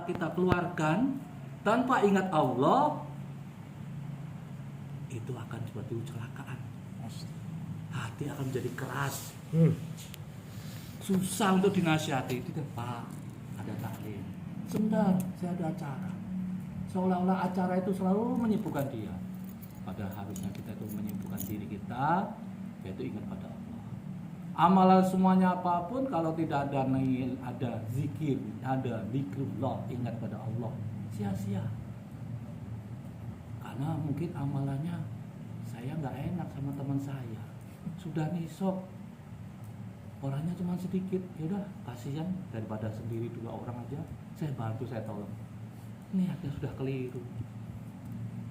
kita keluarkan tanpa ingat Allah, itu akan seperti kecelakaan. Hati akan menjadi keras, susah untuk dinasihati. Itu Pak, ada taklim sebentar, saya ada acara, seolah-olah acara itu selalu menyibukkan dia. Padahal harusnya kita itu menyibukkan diri kita, yaitu ingat pada Allah. Amalan semuanya apapun, kalau tidak ada zikir, ada zikrullah, ingat pada Allah, sia-sia. Karena mungkin amalannya, saya nggak enak sama teman saya, sudah nisab, orangnya cuma sedikit, yaudah kasihan, daripada sendiri 2 orang aja, saya bantu, saya tolong. Niatnya sudah keliru.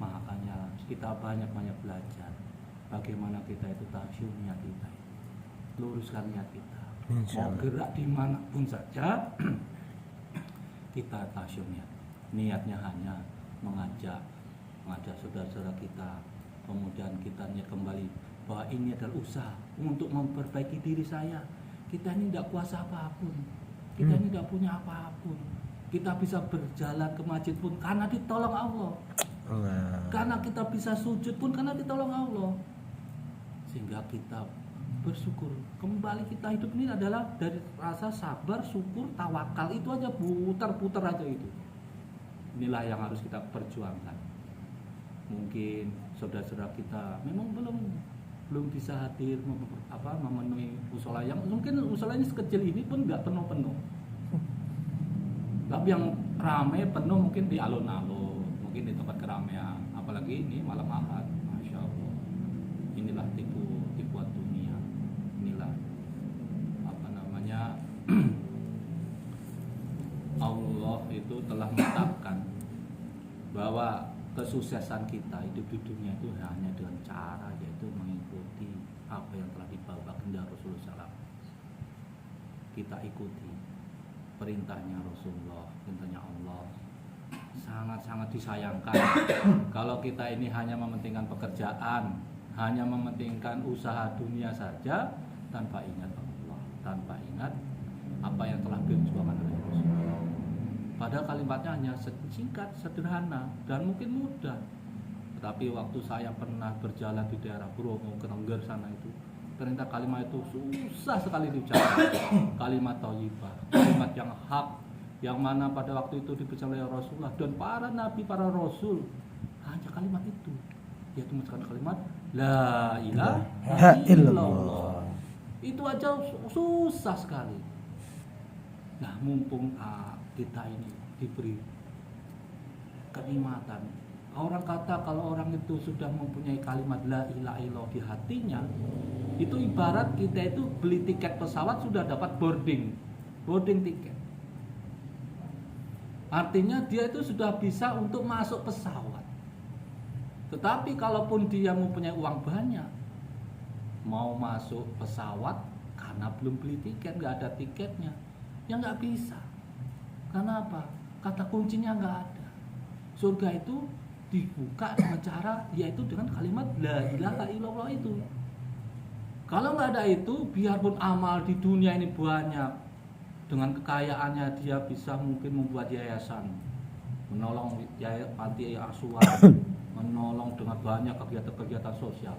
Makanya kita banyak-banyak belajar bagaimana kita itu tasyum niat kita, luruskan niat kita. Mau gerak dimanapun saja, kita tasyum niat. Niatnya hanya mengajak saudara-saudara kita, kemudian kita niat kembali bahwa ini adalah usaha untuk memperbaiki diri saya. Kita ini tidak kuasa apapun, kita ini tidak punya apapun. Kita bisa berjalan ke masjid pun karena ditolong Allah. Karena kita bisa sujud pun karena ditolong Allah. Sehingga kita bersyukur. Kembali kita hidup ini adalah dari rasa sabar, syukur, tawakal. Itu aja, putar-putar aja itu. Inilah yang harus kita perjuangkan. Mungkin saudara-saudara kita memang belum bisa hadir memenuhi musola, yang mungkin musolanya sekecil ini pun nggak penuh-penuh. Tapi yang ramai penuh mungkin di alun-alun, mungkin di tempat keramaian, apalagi ini malam Ahad. Masya Allah, inilah tipuan dunia, inilah Allah itu telah menetapkan bahwa kesuksesan kita hidup di dunia itu hanya dengan cara, yaitu mengikuti apa yang telah dibawa baginda Rasulullah SAW. Kita ikuti perintahnya Rasulullah, perintahnya Allah. Sangat-sangat disayangkan kalau kita ini hanya mementingkan pekerjaan, hanya mementingkan usaha dunia saja, tanpa ingat Allah, tanpa ingat apa yang telah diperjuangkan oleh Rasulullah. Padahal kalimatnya hanya singkat, sederhana, dan mungkin mudah. Tetapi waktu saya pernah berjalan di daerah Bromo, Tengger sana itu, ternyata kalimat itu susah sekali diucapkan. Kalimat thayyibah, kalimat yang hak, yang mana pada waktu itu diberikan oleh Rasulullah dan para nabi, para rasul. Hanya kalimat itu, yaitu mengucapkan kalimat la ilaha illallah. Itu aja susah sekali. Nah, mumpung kita ini diberi kenikmatan. Orang kata kalau orang itu sudah mempunyai kalimat la ilaha illallah di hatinya, itu ibarat kita itu beli tiket pesawat sudah dapat boarding tiket. Artinya dia itu sudah bisa untuk masuk pesawat. Tetapi kalaupun dia mempunyai uang banyak, mau masuk pesawat karena belum beli tiket, nggak ada tiketnya, ya nggak bisa. Karena apa? Kata kuncinya nggak ada. Surga itu dibuka dengan cara, yaitu dengan kalimat la ilaha illallah itu. Kalau nggak ada itu, biarpun amal di dunia ini banyak, dengan kekayaannya dia bisa mungkin membuat yayasan, menolong panti asuhan, menolong dengan banyak kegiatan-kegiatan sosial.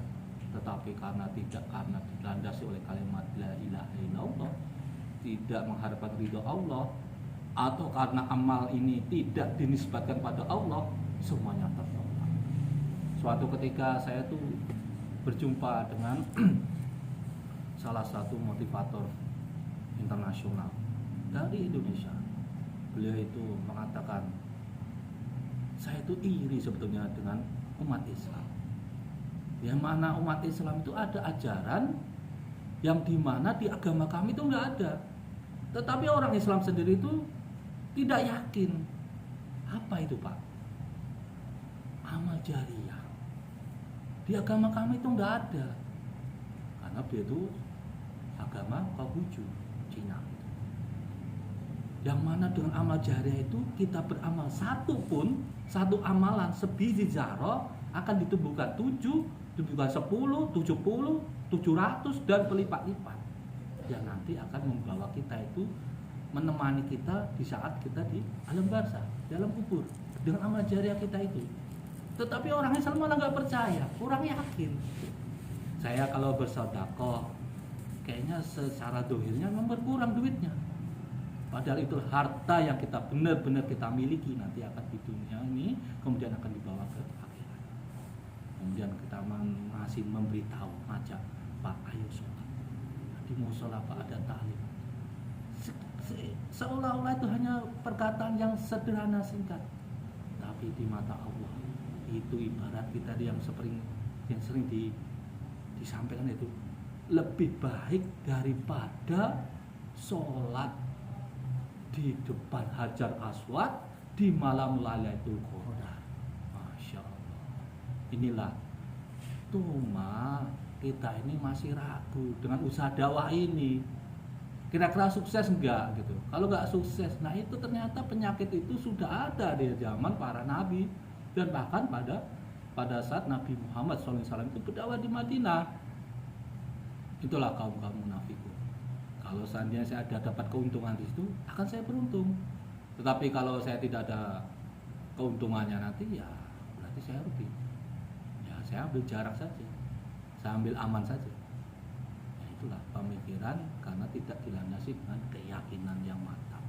Tetapi karena dilandasi oleh kalimat la ilaha illallah, tidak mengharapkan ridho Allah, atau karena amal ini tidak dinisbatkan pada Allah, semuanya tertolak. Suatu ketika saya tuh berjumpa dengan salah satu motivator internasional dari Indonesia. Beliau itu mengatakan, saya itu iri sebetulnya dengan umat Islam, yang mana umat Islam itu ada ajaran yang dimana di agama kami itu nggak ada. Tetapi orang Islam sendiri itu tidak yakin. Apa itu, Pak? Amal jariah. Di agama kami itu nggak ada. Karena dia itu agama Konghucu, Cina. Yang mana dengan amal jariah itu kita beramal satu amalan sebiji zarah akan ditumbuhkan 7, ditumbuhkan 10, 70, 700 dan berlipat-lipat. Yang nanti akan membawa kita itu menemani kita di saat kita di alam barzah, dalam kubur, dengan amal jariah kita itu. Tetapi orang Islam malah nggak percaya, kurang yakin. Saya kalau bersedekah, kayaknya secara dohirnya memang berkurang duitnya. Padahal itu harta yang kita benar-benar kita miliki nanti akan di dunia ini, kemudian akan dibawa ke akhirat. Kemudian kita masih memberitahu, ngajak, Pak, ayo sholat. Di musola Pak ada talim. Seolah-olah itu hanya perkataan yang sederhana singkat, tapi di mata Allah itu ibarat kita yang sering disampaikan itu lebih baik daripada sholat di depan Hajar Aswad di malam Lailatul Qadar. Masya Allah. Inilah cuma kita ini masih ragu dengan usaha dakwah ini. Kira-kira sukses enggak gitu. Kalau enggak sukses, nah itu ternyata penyakit itu sudah ada di zaman para nabi dan bahkan pada saat Nabi Muhammad SAW itu berdakwah di Madinah. Itulah kaum munafikun. Kalau seandainya saya ada dapat keuntungan di situ, akan saya beruntung. Tetapi kalau saya tidak ada keuntungannya nanti, ya berarti saya rugi. Ya saya ambil jarak saja, saya ambil aman saja. Ya, itulah pemikiran karena tidak dilandasi dengan keyakinan yang mantap.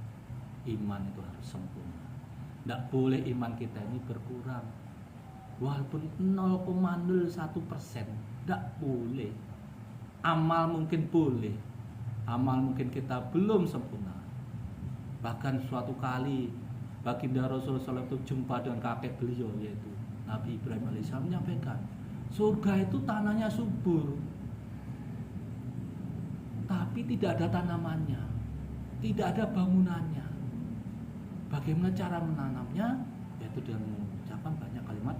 Iman itu harus sempurna. Tidak boleh iman kita ini berkurang. Walaupun 0,01%, tidak boleh. Amal mungkin boleh, amal mungkin kita belum sempurna. Bahkan suatu kali baginda Rasulullah SAW itu jumpa dengan kakek beliau, yaitu Nabi Ibrahim AS menyampaikan, surga itu tanahnya subur, tapi tidak ada tanamannya, tidak ada bangunannya. Bagaimana cara menanamnya? Yaitu dengan mengucapkan banyak kalimat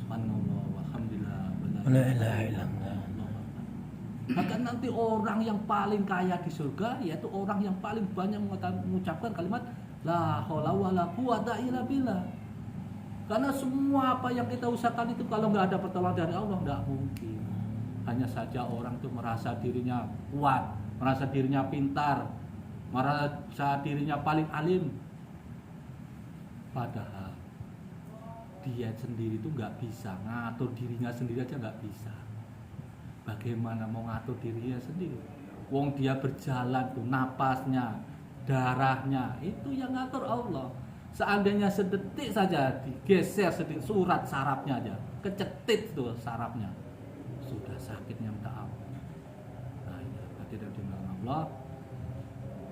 subhanallah walhamdulillah la ilaha illallah. Bahkan nanti orang yang paling kaya di surga yaitu orang yang paling banyak mengucapkan kalimat la haula wala quwata illa billah. Karena semua apa yang kita usahakan itu kalau nggak ada pertolongan dari Allah nggak mungkin. Hanya saja orang itu merasa dirinya kuat, merasa dirinya pintar, merasa dirinya paling alim. Padahal dia sendiri itu nggak bisa ngatur dirinya sendiri aja nggak bisa. Bagaimana mau ngatur dirinya sendiri? Wong dia berjalan tuh napasnya, darahnya itu yang ngatur Allah. Seandainya sedetik saja digeser sedikit surat sarafnya aja, kecetit tuh sarafnya, sudah sakitnya minta ampun. Nah ini berarti dari Allah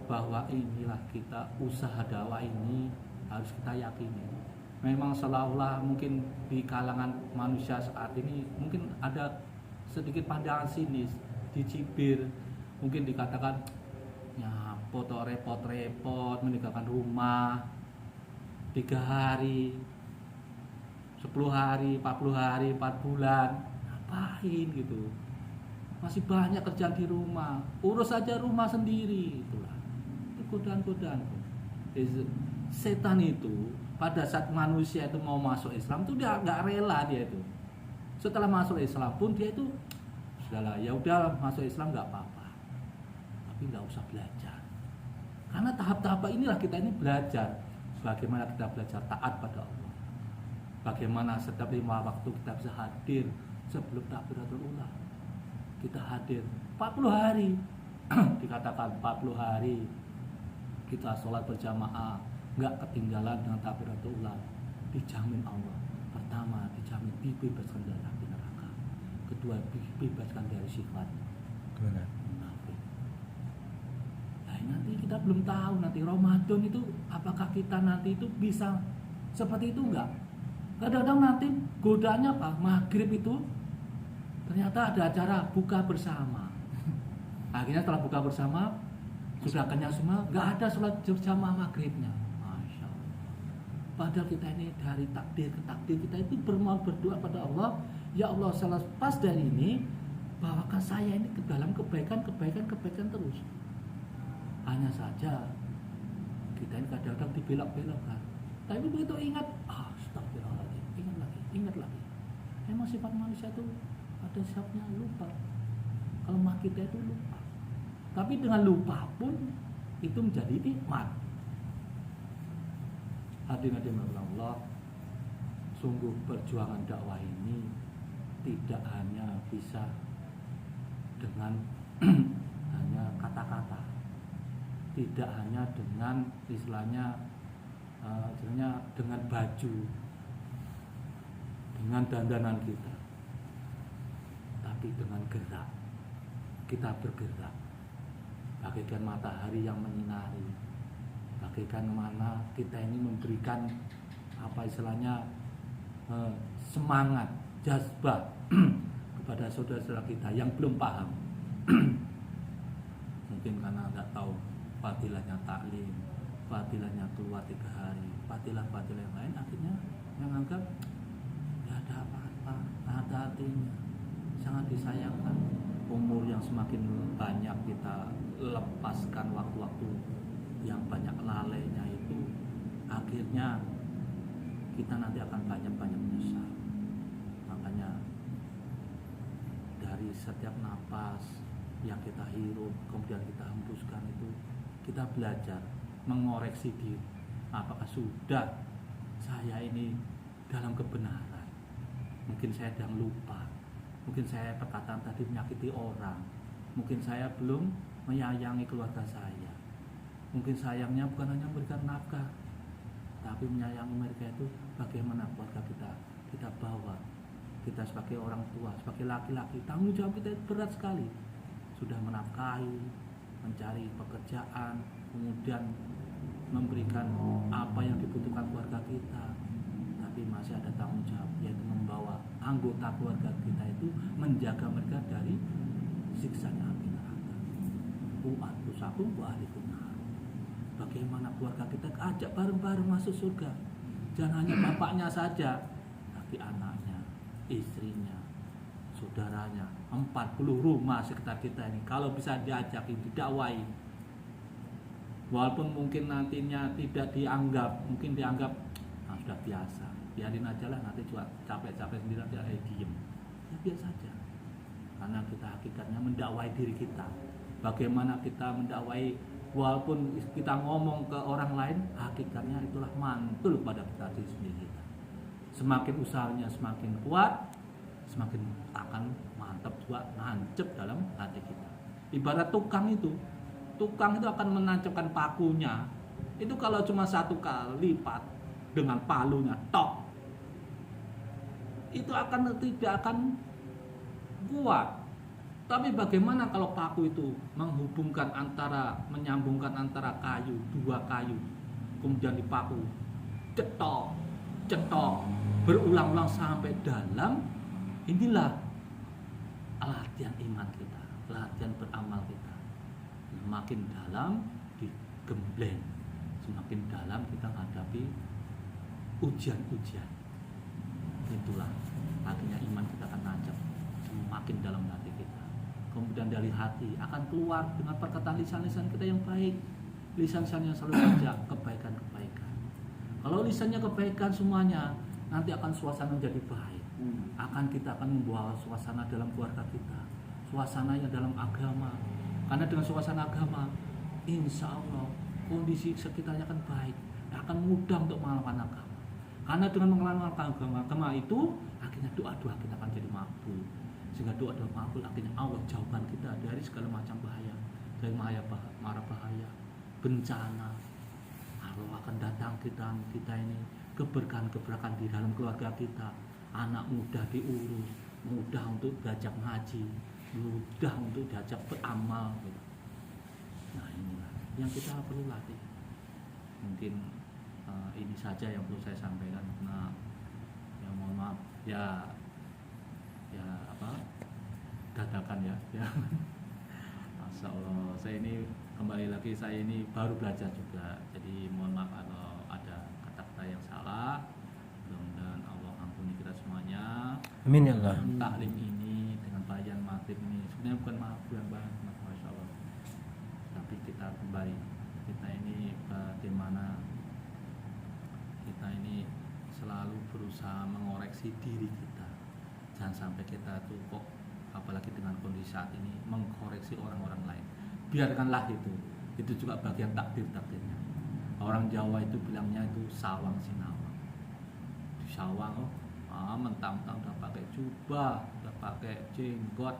bahwa inilah kita usaha dakwah ini harus kita yakini. Memang seolah-olah mungkin di kalangan manusia saat ini mungkin ada sedikit pandangan sinis, dicibir, mungkin dikatakan ya foto repot-repot meninggalkan rumah 3 hari, 10 hari, 40 hari, 4 bulan, ngapain gitu? Masih banyak kerjaan di rumah, urus aja rumah sendiri, itulah. Itu godaan-godaan. Setan itu pada saat manusia itu mau masuk Islam tuh dia nggak rela dia itu. Setelah masuk Islam pun dia itu sudahlah, ya udah masuk Islam nggak apa-apa, tapi nggak usah belajar. Karena tahap-tahap inilah kita ini belajar. Bagaimana kita belajar taat pada Allah. Bagaimana setiap 5 waktu kita bisa hadir sebelum takbiratul ula. Kita hadir 40 hari. Dikatakan 40 hari kita sholat berjamaah, nggak ketinggalan dengan takbiratul ula. Dijamin Allah. Pertama, dijamin dibebaskan dari api neraka. Kedua, dibebaskan dari sifat munafik. Nah, nanti kita belum tahu nanti Ramadan itu apakah kita nanti itu bisa seperti itu enggak? Kadang-kadang nanti godaannya apa? Maghrib itu ternyata ada acara buka bersama. Akhirnya setelah buka bersama sudah kenyang semua, nggak ada sholat berjamaah maghribnya. Padahal kita ini dari takdir ke takdir kita itu berdoa pada Allah, ya Allah selepas dari ini bawakan saya ini ke dalam kebaikan terus. Hanya saja kita ini kadang-kadang dibelok-belokkan. Tapi begitu ingat, astagfirullahaladzim, ingat lagi. Memang sifat manusia itu ada sifatnya lupa. Kalau kita itu lupa. Tapi dengan lupa pun itu menjadi nikmat. Hadirin Allah, sungguh perjuangan dakwah ini tidak hanya bisa dengan hanya kata-kata, tidak hanya dengan istilahnya dengan baju, dengan dandanan kita, tapi dengan gerak. Kita bergerak bagaikan matahari yang menyinari, bagaikan mana kita ini memberikan apa istilahnya semangat, jazbah kepada saudara-saudara kita yang belum paham. Mungkin karena nggak tahu fadilahnya taklim, fadilahnya keluar 3 hari, fadilah-fadilah yang lain, akhirnya menganggap ya ada apa-apa, ada artinya, sangat disayangkan. Umur yang semakin banyak kita lepaskan waktu-waktu yang banyak lalainya itu, akhirnya kita nanti akan banyak-banyak menyesal. Makanya dari setiap napas yang kita hirup kemudian kita hembuskan itu, kita belajar mengoreksi diri. Apakah sudah saya ini dalam kebenaran? Mungkin saya sedang lupa, mungkin saya perkataan tadi menyakiti orang, mungkin saya belum menyayangi keluarga saya, mungkin sayangnya bukan hanya memberikan nafkah, tapi menyayangi mereka itu bagaimana keluarga kita bawa. Kita sebagai orang tua, sebagai laki-laki, tanggung jawab kita berat sekali. Sudah menafkahi, mencari pekerjaan, kemudian memberikan apa yang dibutuhkan keluarga kita, tapi masih ada tanggung jawab, yaitu membawa anggota keluarga kita itu, menjaga mereka dari siksanya api neraka. Anfusakum wa ahlikum nar. Bagaimana keluarga kita ajak bareng-bareng masuk surga. Jangan hanya bapaknya saja, tapi anaknya, istrinya, saudaranya, 40 rumah sekitar kita ini kalau bisa diajakin, didakwai. Walaupun mungkin nantinya tidak dianggap, mungkin dianggap sudah biasa, biarin aja lah, nanti juga capek-capek sendiri, nanti diem, ya biasa saja. Karena kita hakikatnya mendakwai diri kita. Bagaimana kita mendakwai, walaupun kita ngomong ke orang lain, hakikatnya itulah mantul pada kita sendiri kita. Semakin usahanya semakin kuat, semakin akan mantap juga, nancep dalam hati kita. Ibarat tukang itu akan menancapkan pakunya. Itu kalau cuma 1 kali lipat dengan palunya, tok, itu tidak akan kuat. Tapi bagaimana kalau paku itu menyambungkan antara kayu, 2 kayu, kemudian dipaku, cetok, berulang-ulang sampai dalam. Inilah latihan iman kita, latihan beramal kita. Semakin dalam digembleng, semakin dalam kita menghadapi ujian-ujian. Itulah artinya iman kita akan nancap semakin dalam hati kita. Kemudian dari hati akan keluar dengan perkataan lisan-lisan kita yang baik, lisan-lisan yang selalu saja kebaikan-kebaikan. Kalau lisannya kebaikan semuanya, nanti akan suasana menjadi baik. Kita akan membawa suasana dalam keluarga kita, suasananya dalam agama. Karena dengan suasana agama, insya Allah kondisi sekitarnya akan baik, akan mudah untuk mengamalkan agama. Karena dengan mengamalkan agama itu, akhirnya doa-doa kita akan jadi makbul. Sehingga doa-doa makbul, akhirnya Allah jauhkan kita dari segala macam bahaya, dari mara bahaya, bencana. Allah akan datang kita ini keberkahan di dalam keluarga kita. Anak mudah diurus, mudah untuk diajak ngaji, mudah untuk diajak beramal. Nah inilah yang kita perlu latih. Mungkin ini saja yang perlu saya sampaikan. Nah, ya mohon maaf ya dadakan ya. Masya Allah, saya ini kembali lagi, saya ini baru belajar juga, jadi mohon maaf kalau ada kata-kata yang salah. Mudah-mudahan Allah ampuni kita semuanya. Amin ya Allah. Taklim ini dengan bayan maghrib ini sebenarnya bukan bulan banget, Masya Allah. Tapi kita kembali, kita ini bagaimana kita ini selalu berusaha mengoreksi diri kita. Jangan sampai kita tuh kok, apalagi dengan kondisi saat ini, mengkoreksi orang-orang lain. Biarkanlah itu. Itu juga bagian takdirnya. Orang Jawa itu bilangnya itu sawang sinawang. Di sawang mentang-mentang udah pakai jubah, udah pakai jenggot,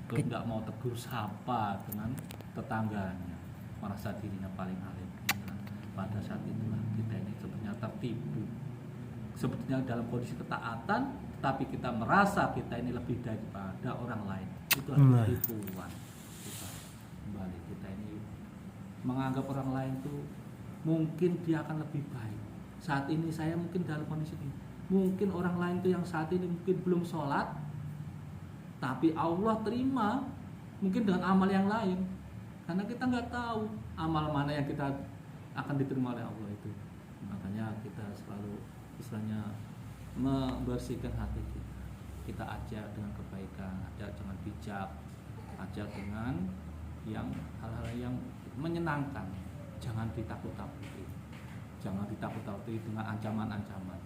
terus nggak mau tegur sapa dengan tetangganya, merasa dirinya paling alim. Pada saat itulah kita ini sebenarnya tertipu. Sebetulnya dalam kondisi ketaatan, tapi kita merasa kita ini lebih daripada orang lain. Itu adalah tipuan. Kembali kita ini menganggap orang lain tuh mungkin dia akan lebih baik. Saat ini saya mungkin dalam kondisi ini, mungkin orang lain tuh yang saat ini mungkin belum sholat, tapi Allah terima mungkin dengan amal yang lain, karena kita nggak tahu amal mana yang kita akan diterima oleh Allah itu. Makanya kita selalu istilahnya membersihkan hati kita ajak dengan kebaikan, ajak dengan bijak, ajak dengan yang hal-hal yang menyenangkan. Jangan ditakut-takuti, jangan ditakut-takuti dengan ancaman-ancaman,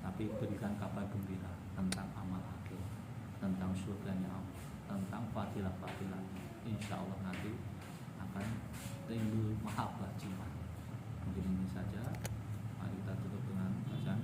tapi berikan kabar gembira tentang amal akhir, tentang surganya Allah, tentang fadilah-fadilah. Insya Allah nanti akan timbul mahabbah jiwa. Mungkin ini saja. Mari kita tutup dengan bacaan.